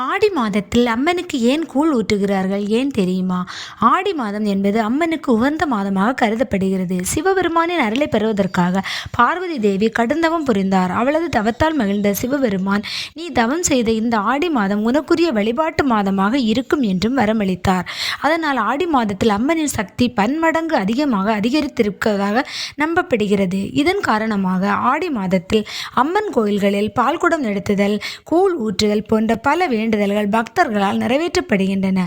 ஆடி மாதத்தில் அம்மனுக்கு ஏன் கூழ் ஊற்றுகிறார்கள் ஏன் தெரியுமா? ஆடி மாதம் என்பது அம்மனுக்கு உகந்த மாதமாக கருதப்படுகிறது. சிவபெருமானின் அருளை பெறுவதற்காக பார்வதி தேவி கடுந்தவம் புரிந்தார். அவளது தவத்தால் மகிழ்ந்த சிவபெருமான், நீ தவம் செய்த இந்த ஆடி மாதம் உனக்குரிய வழிபாட்டு மாதமாக இருக்கும் என்றும் வரமளித்தார். அதனால் ஆடி மாதத்தில் அம்மனின் சக்தி பன்மடங்கு அதிகமாக அதிகரித்திருப்பதாக நம்பப்படுகிறது. இதன் காரணமாக ஆடி மாதத்தில் அம்மன் கோயில்களில் பால்குடம் நடத்துதல், கூழ் ஊற்றுதல் போன்ற பல வேண்டுதல்கள் பக்தர்களால் நிறைவேற்றப்படுகின்றன.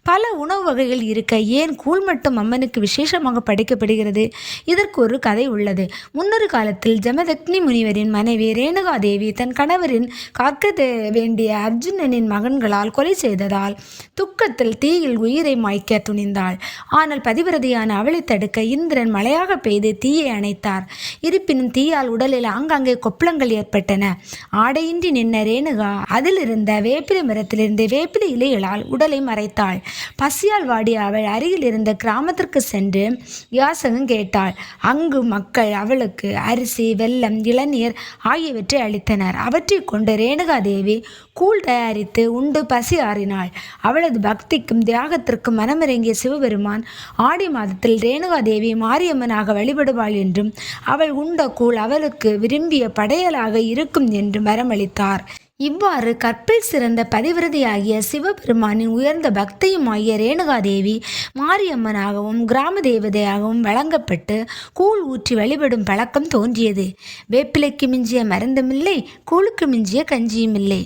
பல உணவு வகைகள் இருக்க ஏன் கூழ் மட்டும் அம்மனுக்கு விசேஷமாக படைக்கப்படுகிறது? இதற்கு ஒரு கதை உள்ளது. முன்னொரு காலத்தில் ஜமதக்னி முனிவரின் மனைவி ரேணுகா தேவி தன் கணவரின் காக்க வேண்டிய அர்ஜுனனின் மகன்களால் கொலை செய்ததால் துக்கத்தில் தீயில் உயிரை மாய்க்க துணிந்தாள். ஆனால் பதிவிரதியான அவளை தடுக்க இந்திரன் மழையாக பெய்து தீயை அணைத்தார். இருப்பினும் தீயால் உடலில் ஆங்காங்கே கொப்பளங்கள் ஏற்பட்டன. ஆடையின்றி நின்ற ரேணுகா அதிலிருந்த வேப்பிலை மரத்திலிருந்து வேப்பிலை இலைகளால் உடலை மறைத்தாள். பசியால் வாடிய அவள் அருகில் இருந்த கிராமத்திற்கு சென்று யாசகம் கேட்டாள். அங்கு மக்கள் அவளுக்கு அரிசி, வெல்லம், இளநீர் ஆகியவற்றை அளித்தனர். அவற்றை கொண்டு ரேணுகா தேவி கூழ் தயாரித்து உண்டு பசி ஆறினாள். அவளது பக்திக்கும் தியாகத்திற்கும் மனமிறங்கிய சிவபெருமான் ஆடி மாதத்தில் ரேணுகா தேவி மாரியம்மனாக வழிபடுவாள் என்றும் அவள் உண்ட கூழ் அவளுக்கு விரும்பிய படையலாக இருக்கும் என்றும் வரமளித்தார். இவ்வாறு கற்பில் சிறந்த பதிவிரதியாகிய சிவபெருமானின் உயர்ந்த பக்தியுமாகிய ரேணுகாதேவி மாரியம்மனாகவும் கிராம தேவதையாகவும் வழங்கப்பட்டு கூழ் ஊற்றி வழிபடும் பழக்கம் தோன்றியது. வேப்பிலைக்கு மிஞ்சிய மருந்துமில்லை, கூழுக்கு மிஞ்சிய கஞ்சியும் இல்லை.